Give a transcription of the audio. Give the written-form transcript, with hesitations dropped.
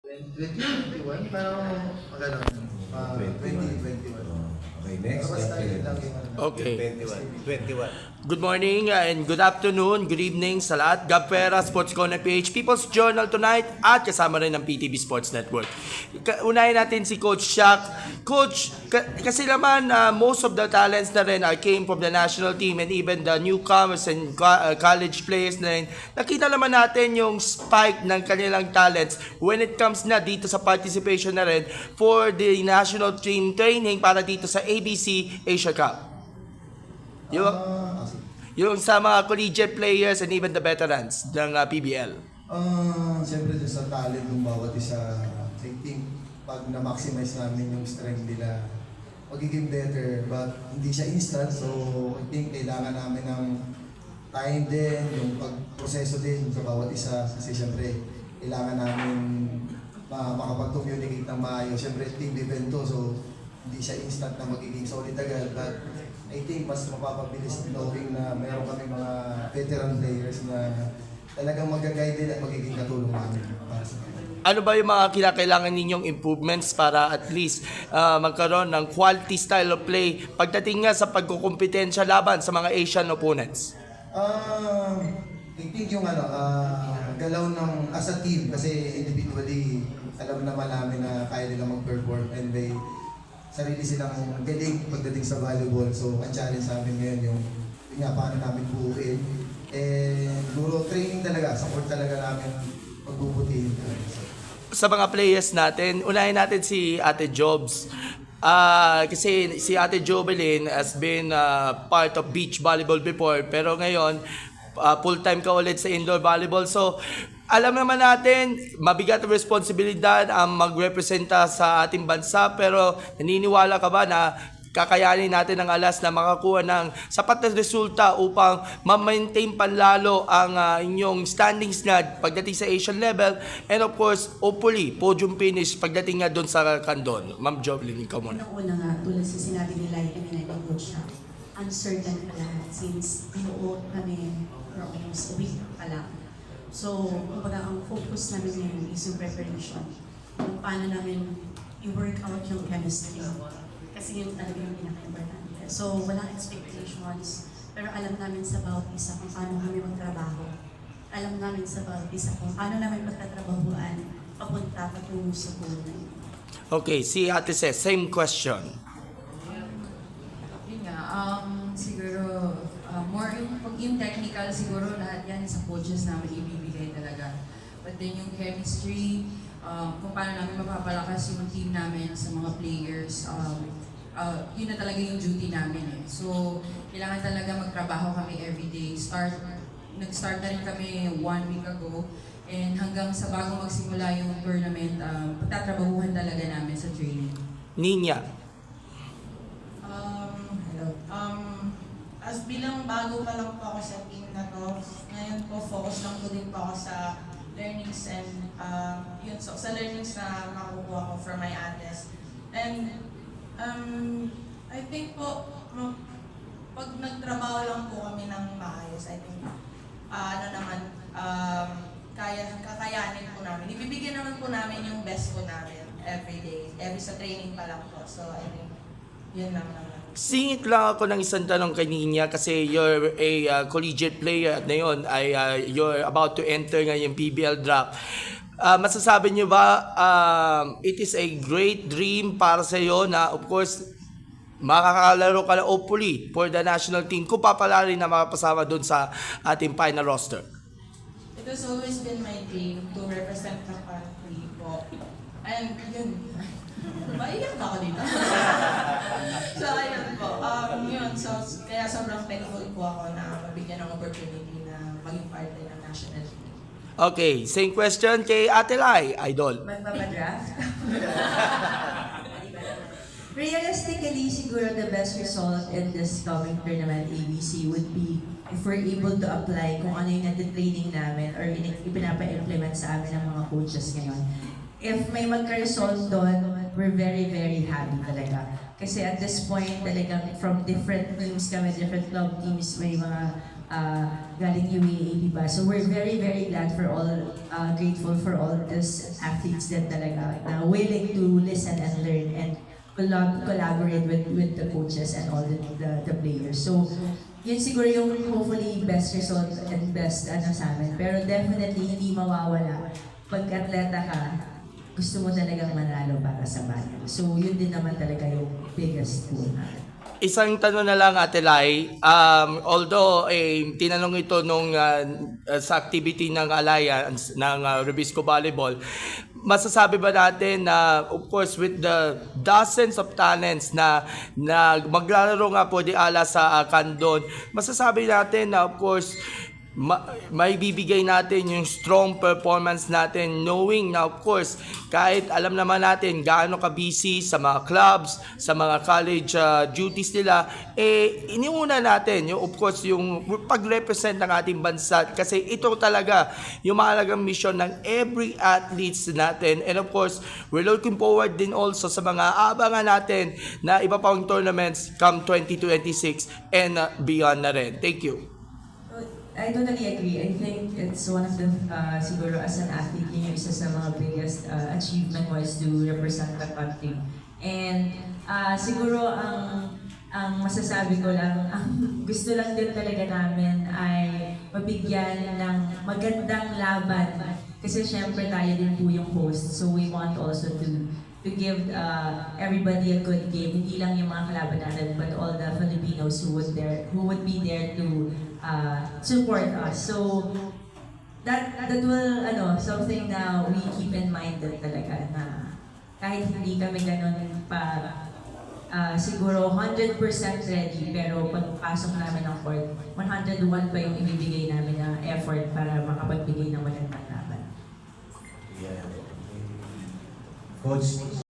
2021? Parang magano? 2021. Okay, next. Basta yun lang yung Okay. 21. Good morning and good afternoon, good evening sa lahat. Gab Pera, Sports Corner PH, People's Journal tonight at kasama rin ng PTV Sports Network. Unahin natin si Coach Shaq. Coach, kasi naman most of the talents na rin came from the national team and even the newcomers and college players na rin. Nakita naman natin yung spike ng kanilang talents when it comes na dito sa participation na rin for the national team training para dito sa ABC Asia Cup. Yung sa mga collegiate players and even the veterans ng PBL. Siyempre doon sa talent ng bawat isa, I think pag na-maximize namin yung strength nila, magiging better. But hindi siya instant, so I think kailangan namin ng time din, yung pagproseso din sa bawat isa. Kasi siyempre, kailangan namin makapag-communicate ng maayos. Siyempre, team event to, so hindi siya instant na magiging solid agad. But I think mas mapapabilis knowing na meron kami mga veteran players na talagang mag-guide din at magiging katulong namin para sa kanila. Ano ba yung mga kinakailangan ninyong improvements para at least magkaroon ng quality style of play pagdating nga sa pagkukumpetensya laban sa mga Asian opponents? I think yung galaw ng as a team kasi individually alam naman namin na kaya nila mag-perform and may sarili silang galing pagdating sa volleyball. So, ang challenge sa amin ngayon yung nga paano namin buuin. And duro training talaga, support talaga namin pagbubutihin. Sa mga players natin, unahin natin si Ate Jobs. Kasi si Ate Jobelyn has been part of beach volleyball before, pero ngayon full-time ka ulit sa indoor volleyball. So, alam naman natin, mabigat ang responsibilidad ang magrepresenta sa ating bansa, pero naniniwala ka ba na kakayanin natin ang alas na makakuha ng sapat na resulta upang ma-maintain panlalo ang inyong standings nga pagdating sa Asian level and of course, hopefully, podium finish pagdating nga doon sa Kandon. Ma'am Jovelyn, ikaw muna. Una nga, tulad sa sinabi nila, kanina ng coach siya, uncertain pa lahat since binuo kami for almost a week pa lang. So, kumbaga ang focus namin ngayon is yung preparation. Kung paano namin i-work out yung chemistry. Kasi yun talaga yung pinaka-importante. So, walang expectations. Pero alam namin sa bawat isa kung paano kami magtrabaho. Alam namin sa bawat isa kung paano namin pagtatrabahuan papunta patungo sa goal na yun. Okay, si Ate Ces, same question. Yun nga, siguro, more yung technical, siguro lahat yan sa coaches namin ibibigay talaga. But then yung chemistry, kung paano namin mapapalakas yung team namin sa mga players, yun na talaga yung duty namin eh. So, kailangan talaga magtrabaho kami everyday. Nag-start na rin kami 1 week ago. And hanggang sa bago magsimula yung tournament, pagtatrabahuhan talaga namin sa training. Ninya. Hello. As bilang bago pa lang po ako sa team na to, ngayon po focus lang po din po ako sa learnings and sa learnings na makukuha ko from my ates. And I think po, pag nagtrabaho lang po kami ng maayos, I think, kakayanin po namin. Ibibigyan naman po namin yung best po namin every day, sa training pa lang po. So I think, yun lang naman. Singit lang ako ng isang tanong kay Ninya kasi you're a collegiate player at ngayon ay you're about to enter ngayong PBL draft. Masasabi niyo ba it is a great dream para sa iyo na of course makakalaro ka na hopefully for the national team kung papalari na makapasama doon sa ating final roster? It has always been my dream to represent the country po. And yun, maiyak ba ako dito? So ayun po, yun. So kaya sobrang thankful po ako na mabigyan ng opportunity na maging part din ng national team. Okay, same question kay Ate Lai, idol. Magpapadraft? Realistically, siguro the best result in this coming tournament, ABC, would be if we're able to apply kung ano yung natitraining namin or ipinapa-implement sa amin ng mga coaches ngayon. If may magka-result doon, we're very, very happy talaga. Kasi at this point, talagang from different teams kami, different club teams, may mga galing UAAP pa. So we're very, very glad for all, grateful for all these athletes that talaga na willing to listen and learn and collaborate with the coaches and all the players. So yun siguro yung hopefully best result and best sa amin. Pero definitely hindi mawawala. Pag atleta ka, gusto mo talagang manalo para sa bayan. So yun din naman talaga yung biggest goal natin. Isang tanong na lang, Ate Lai. Although tinanong ito nung sa activity ng Alliance ng Rubisco Volleyball, masasabi ba natin na of course with the dozens of talents na maglalaro nga po di ala sa Candon, masasabi natin na of course may bibigay natin yung strong performance natin knowing na of course kahit alam naman natin gaano ka busy sa mga clubs, sa mga college duties nila, iniuna natin yung of course yung pag-represent ng ating bansa kasi ito talaga yung mahalagang mission ng every athletes natin, and of course we're looking forward din also sa mga abangan natin na iba pang tournaments come 2026 and beyond na rin. Thank you. I totally agree. I think it's one of the, siguro as an athlete, yun yung isa sa mga biggest achievement mo is to represent the country. And siguro ang masasabi ko lang, ang gusto lang din talaga namin ay mabigyan ng magandang laban. Kasi syempre tayo din po yung host, so we want also to give everybody a good game. Hindi lang yung mga kalaban natin, but all the Filipinos who would be there to support us. So that will something na we keep in mind din talaga na kahit hindi kami ganun pa siguro 100% ready, pero pagpasok namin ng court, 101 pa yung ibibigay namin na effort para makapagbigay ng magandang laban. Coach,